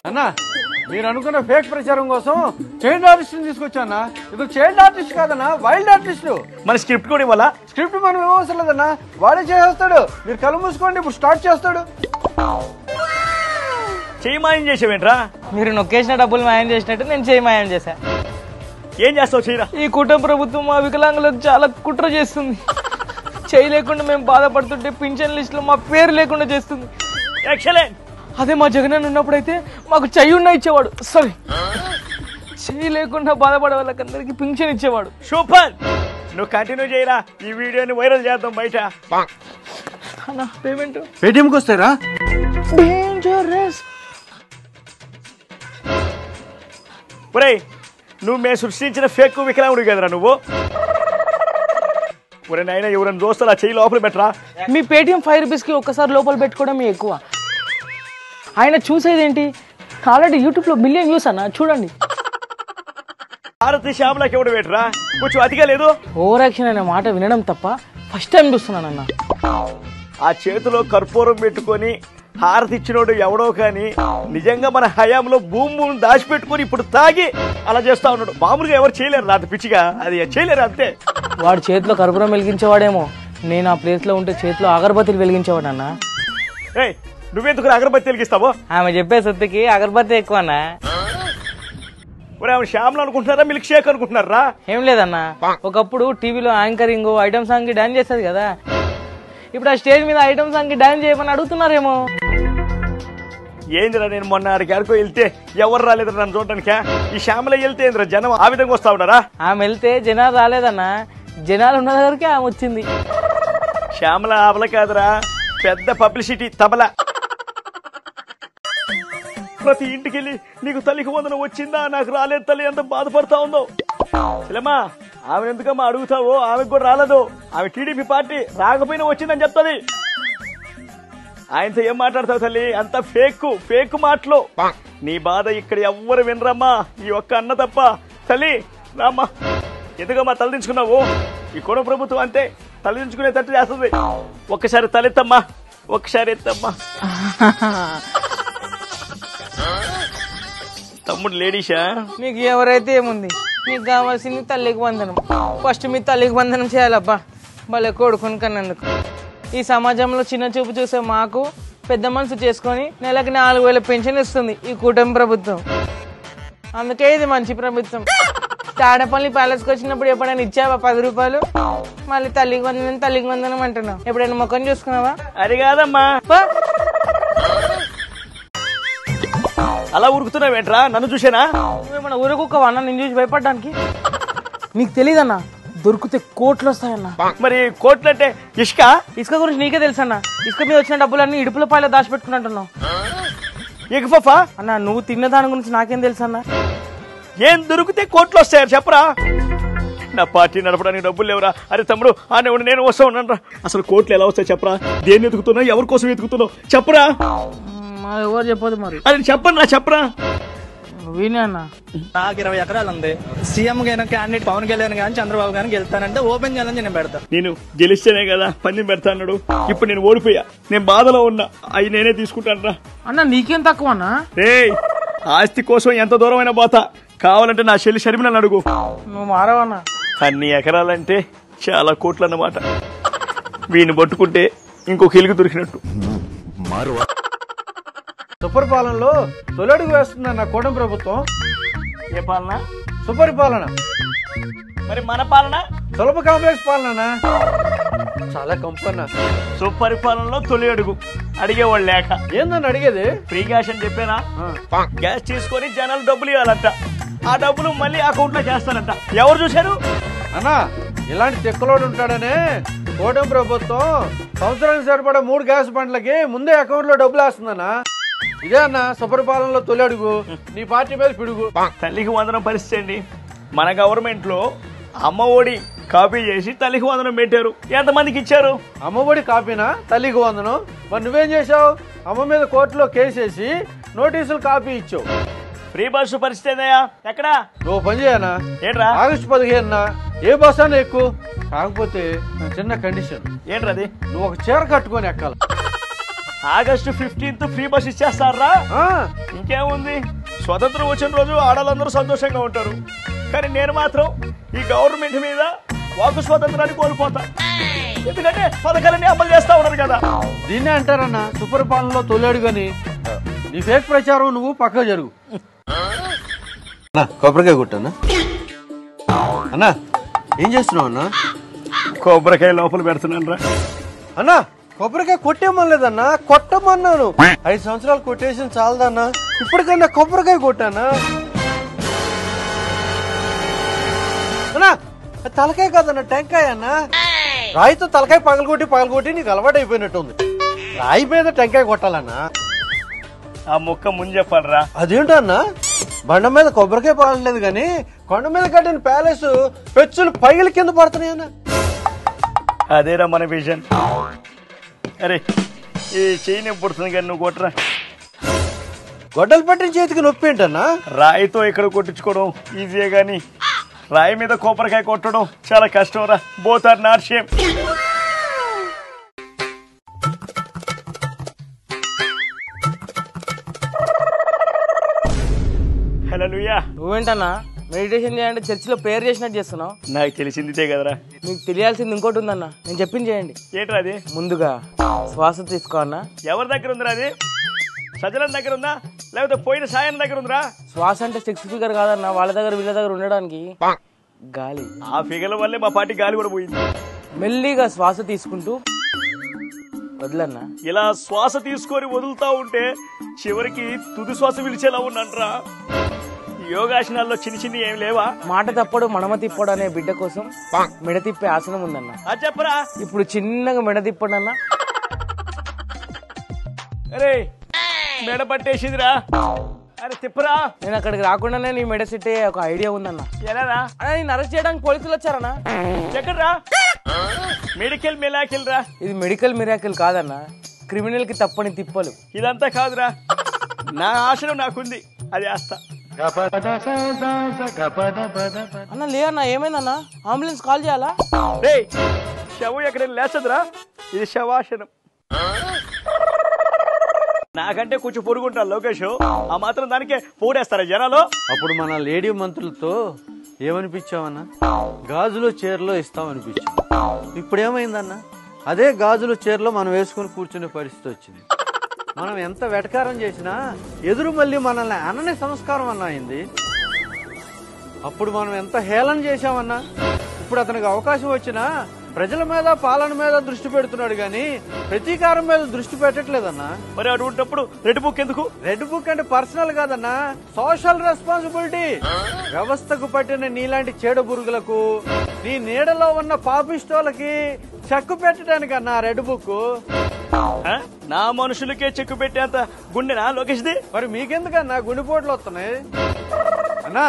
అన్నా మీరు అనుకున్న ఫేక్ ప్రచారం కోసం చైల్డ్ ఆర్టిస్ట్ తీసుకొచ్చా. ఇది చైల్డ్ ఆర్టిస్ట్ కాదన్నా, వైల్డ్ ఆర్టిస్ట్. మన స్క్రిప్ట్ కూడా ఇవ్వాలా? స్క్రిప్ట్ మనం ఇవ్వవసరం లేదన్నా, వాడే చేస్తాడు. మీరు కళ్ళు మూసుకోండి, ఇప్పుడు స్టార్ట్ చేస్తాడు. చెయ్యి మాయం చేసేవేంట్రా? మీరు నొక్కేసిన డబ్బులు మాయం చేసినట్టు నేను చెయ్యి మాయం చేశా. ఏం చేస్తావు చెయ్యరా? ఈ కుటుంబ ప్రభుత్వం మా వికలాంగులకు చాలా కుట్ర చేస్తుంది. చెయ్యి లేకుండా మేము బాధపడుతుంటే పింఛన్ లిస్ట్ లో మా పేరు లేకుండా చేస్తుంది. ఎక్సలెంట్. అదే మా జగనన్న ఉన్నప్పుడైతే మాకు చెయ్యి ఉన్న ఇచ్చేవాడు. సారీ, చెయ్యి లేకుండా బాధపడే వాళ్ళకందరికి పింఛన్ ఇచ్చేవాడు. సూపర్, నువ్వు కంటిన్యూ చేయరా. ఈ వీడియోని వైరల్ చేద్దాం బయట. పేమెంట్ పేటిఎంకి వస్తారా? డేంజరస్. ఒరేయ్, నువ్వు మేము సృష్టించిన ఫేక్ వికలాంగుడు కదరా నువ్వు. ఒరే నాయన, ఎవరైనా దోస్తులు ఆ చెయ్యి లోపల పెట్టరా. మీ పేటిఎం 5 రూపీస్కి ఒక్కసారి లోపల పెట్టుకోవడం ఎక్కువ. ఆయన చూసేదేంటి? ఆల్రెడీ యూట్యూబ్లో మిలియన్ వ్యూస్ అన్న, చూడండి. భారతీయ శ్యామలకి ఎవడు పెట్టరా? కొంచెం అతిగా లేదు. ఓవర్ యాక్షన్ అనే మాట వినడం తప్ప ఫస్ట్ టైం చూస్తున్నానన్న. ఆ చేతిలో కర్పూరం పెట్టుకొని హారతి ఇచ్చినోడు ఎవడో కానీ నిజంగా మన హయాంలో భూమి దాచిపెట్టుకొని ఇప్పుడు తాగి అలా చేస్తా ఉన్నాడు. మామూలుగా ఎవరు చేయలేరు, రాత పిచ్చిగా అది చేయలేరు అంతే. వాడు చేతిలో కర్పూరం వెలిగించేవాడేమో, నేను ఆ ప్లేస్ లో ఉంటే చేతిలో అగరబత్తిలు వెలిగించేవాడు అన్న. ఏయ్, నువ్వెందుకు అగరబత్తి వెలిగిస్తావో? ఆమె చెప్పే సొత్తుకి అగరబత్తి ఎక్కువ అన్న. ఒరే, ఆమె శ్యామలు అనుకుంటున్నారా మిల్క్ షేక్ అనుకుంటున్నారా? ఏం లేదన్న, ఒకప్పుడు టీవీలో యాంకరింగ్ ఐటమ్ సాంగ్ కి డాన్స్ చేస్తుంది కదా, ఇప్పుడు ఆ స్టేజ్ మీద ఐటమ్ సాంగ్ కి డాన్స్ చేయమని అడుగుతున్నారేమో. ఏందిరా, నేను మొన్న ఆడికి ఆడుకో వెళ్తే ఎవరు రాలేదురా నన్ను చూడటానికా? ఈ శ్యామల వెళ్తే ఏందిరా జనం ఆ విధంగా వస్తా ఉన్నారా? ఆమె వెళ్తే జనాలు రాలేదన్న, జనాలు ఉన్న దగ్గరికి ఆమె వచ్చింది. శ్యామల ఆవల కాదురా, పెద్ద పబ్లిసిటీ తబల. ప్రతి ఇంటికి వెళ్ళి నీకు తల్లికి వందనం వచ్చిందా, నాకు రాలేదు తల్లి, ఎంత బాధపడతా ఉందో. చెల్లెమ్మా, ఆమె ఎందుకమ్మా అడుగుతావో? ఆమెకు కూడా రాలేదు. ఆమె టీడీపీ పార్టీ రాకపోయినా వచ్చిందని చెప్తుంది. ఆయనతో ఏం మాట్లాడతావు తల్లి? అంత ఫేక్ మాటలు. నీ బాధ ఇక్కడ ఎవ్వరు వినరమ్మా, ఈ ఒక్క అన్న తప్ప. తల్లి రామ్మా, ఎందుకమ్మా తలదించుకున్నావు? ఈ కొన ప్రభుత్వం అంతే, తలదించుకునే తట్టు చేస్తుంది. ఒక్కసారి తలెత్తమ్మా, ఒక్కసారి ఎత్తమ్మా. తమ్ముడు లేడీషా? మీకు ఎవరైతే ఏముంది, మీకు కావాల్సింది తల్లికి వందనం. ఫస్ట్ మీ తల్లికి వందనం చేయాలబ్బా, భలే కొడుకుని కన్నందుకు. ఈ సమాజంలో చిన్న చూపు చూసే మాకు పెద్ద మనసు చేసుకొని నెలకి 4000 పెన్షన్ ఇస్తుంది ఈ కూటమి ప్రభుత్వం. అందుకే ఇది మంచి ప్రభుత్వం. తాడపల్లి ప్యాలెస్కి వచ్చినప్పుడు ఎప్పుడైనా ఇచ్చావా 10 రూపాయలు? మళ్ళీ తల్లికి వందనం అంటున్నావు. ఎప్పుడైనా ముఖం చూసుకున్నావా? అది కాదమ్మా. అలా ఉరుకుతున్నావేంట్రా? నన్ను చూసేనా? నువ్వేమన్నా ఊరుకుక్కవా అన్న నేను చూసి భయపడడానికి? నీకు తెలీదన్నా, దొరికితే కోట్లు వస్తాయన్నా. మరి కోట్లు అంటే ఇసుక గురించి నీకే తెలుసన్నా. ఇసుక మీద వచ్చిన డబ్బులన్నీ ఇడుపుల పాయలో దాచిపెట్టుకుంటున్నావు. ఎగఫా అన్న, నువ్వు తిన్న దాని గురించి నాకేం తెలుసన్నా? ఏం దొరికితే కోట్లు వస్తాయని చెప్పరా? నా పార్టీ నడపడానికి డబ్బులు లేవురా. అరే తమ్ముడు, నేను వస్తా ఉన్నాను. అసలు కోట్లు ఎలా వస్తాయి చెప్పరా? దేన్ని ఎదుగుతున్నావు, ఎవరి కోసం ఎదుగుతున్నావు చెప్పరా? ఎవరు చెప్పదు మరి. అది చెప్పరా? వినే అన్న, నాకు 20 ఎకరాలు ఉంది. సీఎం గానీ క్యాండిడేట్ పవన్ కళ్యాణ్ గానీ చంద్రబాబు గానీ గెలుస్తానంటే ఓపెన్ ఛాలెంజ్ నేను పెడతా. నేను గెలిస్తేనే కదా పందెం పెడతా అన్నాడు. ఇప్పుడు నేను ఓడిపోయా, నేను బాధలో ఉన్నా. అవి నేనే తీసుకుంటాను. అన్న నీకేం తక్కువ అన్నా? ఆస్తి కోసం ఎంత దూరమైనా పోతా. కావాలంటే నా చెల్లి షర్మిలను అడుగు. నువ్వు మారవన్నా. అన్ని ఎకరాలంటే చాలా కోట్లు అన్నమాట. వీడిని పట్టుకుంటే ఇంకొక ఎలుగు దొరికినట్టు. సుపరిపాలనలో తొలడుగు వేస్తుందన్న కూటమి ప్రభుత్వం. ఏ పాలన? సుపరిపాలన. మరి మన పాలన సులభ కాంప్లెక్స్ పాలన. చాలా కంపన్న. సుపరిపాలనలో తొలి అడుగు అడిగేవాళ్ళు లేక. ఏందని అడిగేది? ఫ్రీ గ్యాస్ అని చెప్పానా? గ్యాస్ తీసుకొని జనాలు డబ్బులు ఇవ్వాలంట. ఆ డబ్బులు మళ్ళీ అకౌంట్ లో చేస్తానంట. ఎవరు చూశారు అన్నా? ఇలాంటి చెక్కలోడు ఉంటాడనే కూటమి ప్రభుత్వం సంవత్సరానికి సరిపడా 3 గ్యాస్ బండ్లకి ముందే అకౌంట్ లో డబ్బులు వేస్తుందన్నా. ఇదే అన్న సుపరిపాలనలో తొలి అడుగు. నీ పార్టీ మీద పిడుగు. తల్లికి వందనం పరిస్థితి అండి. మన గవర్నమెంట్ లో అమ్మ ఒడి కాపీ చేసి తల్లికి వందనం పెట్టారు. ఎంతమందికి ఇచ్చారు? అమ్మ ఒడి కాపీనా తల్లికి వందనం? మరి నువ్వేం చేసావు? అమ్మ మీద కోర్టులో కేసేసి నోటీసులు కాపీ ఇచ్చావు. ఫ్రీ బస్సు పరిస్థితి ఏందయ్యా? ఎక్కడా? నువ్వు పని చేయనా? ఏంట్రా? ఆగస్టు 15న ఏ బస్ అన్నా ఎక్కువ. కాకపోతే చిన్న కండిషన్. ఏంట్రది? నువ్వు ఒక చీర కట్టుకొని ఎక్కాలి. ఆగస్టు 15th ఫ్రీ బస్ ఇచ్చేస్తారా? ఇంకేముంది, స్వతంత్రం వచ్చిన రోజు ఆడవాళ్ళందరూ సంతోషంగా ఉంటారు. కానీ నేను మాత్రం ఈ గవర్నమెంట్ మీద వాకు స్వాతంత్రాన్ని కోల్పోతా. ఎందుకంటే పథకాలన్నీ అమలు చేస్తా ఉన్నారు కదా. దీన్నే అంటారన్నా సుపరిపాలనలో తొలడుగని. నీ ఫేక్ ప్రచారం నువ్వు పక్క జరుగు. కొబ్బరికాయ కొట్టన్నా. అన్నా ఏం చేస్తున్నావు అన్నా? కొబ్బరికాయ లోపల పెడుతున్నాను రా. అన్నా కొబ్బరికాయ కొట్టేమనలేదన్నా, కొట్టమన్నాను. 5 సంవత్సరాలు కొట్టేసిన చాలదన్నా, ఇప్పటికన్నా కొబ్బరికాయ కొట్టానా? అన్నా తలకాయ కాదన్నా, టెంకాయ అన్నా. రాయితో తలకాయ పగలగొట్టి నీకు అలవాటు అయిపోయినట్టుంది. రాయి మీద టెంకాయ కొట్టాలన్నా. ఆ ముక్క ముందు చెప్పాలరా. అదేంటన్నా బండ మీద కొబ్బరికాయ పడలేదు గాని కొండ మీద కట్టిన ప్యాలెస్ పెచ్చులు పైగల కింద పడుతున్నాయన్నా. అదేరా మన విజన్. అరే ఈ చెయ్యి నొప్పి పుడుతుంది కానీ నువ్వు కొట్టరా. గొడ్డలు పట్టిన చేతికి నొప్పి ఏంటన్నా? రాయితో ఇక్కడ కొట్టించుకోవడం ఈజీయే గాని రాయి మీద కొబ్బరికాయ కొట్టడం చాలా కష్టం రా. Both are not same. Hallelujah. నువ్వేంటన్నా మెడిటేషన్ చేయండి చర్చిలో ప్రేయర్ చేసినట్టు చేస్తున్నావు? నాకు తెలిసిందితే కదరా. మీకు తెలియాల్సింది ఇంకోటి ఉందన్నా, నేను చెప్పింది చేయండి. ఏంట్రా అది? ముందుగా శ్వాస తీసుకో అన్నా. ఎవరి దగ్గర ఉందిరా అది? సజలం దగ్గర ఉందా లేకపోతే పోయిన సాయం దగ్గర ఉందిరా? శ్వాస అంటే 6 ఫిగర్ కాదన్నా, వాళ్ళ దగ్గర వీళ్ళ దగ్గర ఉండడానికి గాలి. ఆ ఫిగర్ల వల్లే మా పార్టీ గాలి కూడా పోయింది. మెల్లిగా శ్వాస తీసుకుంటూ వదలన్నా. ఇలా శ్వాస తీసుకొని వదులుతా ఉంటే చివరికి తుది శ్వాస విడిచేలా ఉన్నట్రా. యోగాసనాల్లో చిన్ని ఏం లేవా? మాట తప్పడు మడమ తిప్పడు అనే బిడ్డ కోసం మెడ తిప్పే ఆసనం ఉందన్న. అది చెప్పరా. ఇప్పుడు చిన్నగా మెడ తిప్పడు అన్న. అరే మెడ పట్టేసిందిరా. అరే తిప్పరా. నేను అక్కడికి రాకుండానే నీ మెడ సెట్టే ఒక ఐడియా ఉందన్న. ఎలారా? నేను అరెస్ట్ చేయడానికి పోలీసులు వచ్చారన్నా. ఎక్కడ్రా? మెడికల్ మిరాకిల్ రా. ఇది మెడికల్ మిరాకిల్ కాదన్న, క్రిమినల్ కి తప్పని తిప్పలు. ఇదంతా కాదురా, నా ఆశనం నాకుంది, అది ఆస్తా. అన్న లే అన్న, ఏమైందన్నా? అంబులెన్స్ కాల్ చేయాలా? రే శవం ఎక్కడైనా లేచదురా, ఇది శవాసనం. నాకంటే కొంచెం పొరుగుంటారు లోకేష్, ఆ మాత్రం దానికే పోడేస్తారా జనాలు? అప్పుడు మన లేడీ మంత్రులతో ఏమనిపించామన్నా? గాజులో చీరలో ఇస్తామనిపించాం. ఇప్పుడు ఏమైందన్నా? అదే గాజులో చీరలో మనం వేసుకుని కూర్చునే పరిస్థితి వచ్చింది. మనం ఎంత వెటకారం చేసినా ఎదురు మళ్ళీ మనల్ని అననే సంస్కారం అన్నా అయింది. అప్పుడు మనం ఎంత హేళన చేశామన్నా, ఇప్పుడు అతనికి అవకాశం వచ్చినా ప్రజల మీద పాలన మీద దృష్టి పెడుతున్నాడు గాని ప్రతీకారం మీద దృష్టి పెట్టట్లేదన్నా. మరి అటువంటిప్పుడు రెడ్ బుక్ ఎందుకు? రెడ్ బుక్ అంటే పర్సనల్ కాదన్నా, సోషల్ రెస్పాన్సిబిలిటీ. వ్యవస్థకు పట్టిన నీలాంటి చెడు పురుగులకు, నీ నీడలో ఉన్న పాపిస్టోలకి చెక్కు పెట్టడానికన్నా రెడ్ బుక్. నా మనుషులకే చెక్కు పెట్టేంత గుండెనా లోకేష్ది? మరి మీకెందుకన్నా గుండెపోట్లు వస్తున్నాయి అన్నా?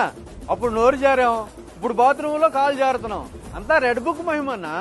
అప్పుడు నోరు జారాం, ఇప్పుడు బాత్రూమ్ లో కాలు జారుతున్నాం. అంతా రెడ్ బుక్ మహిమన్నా.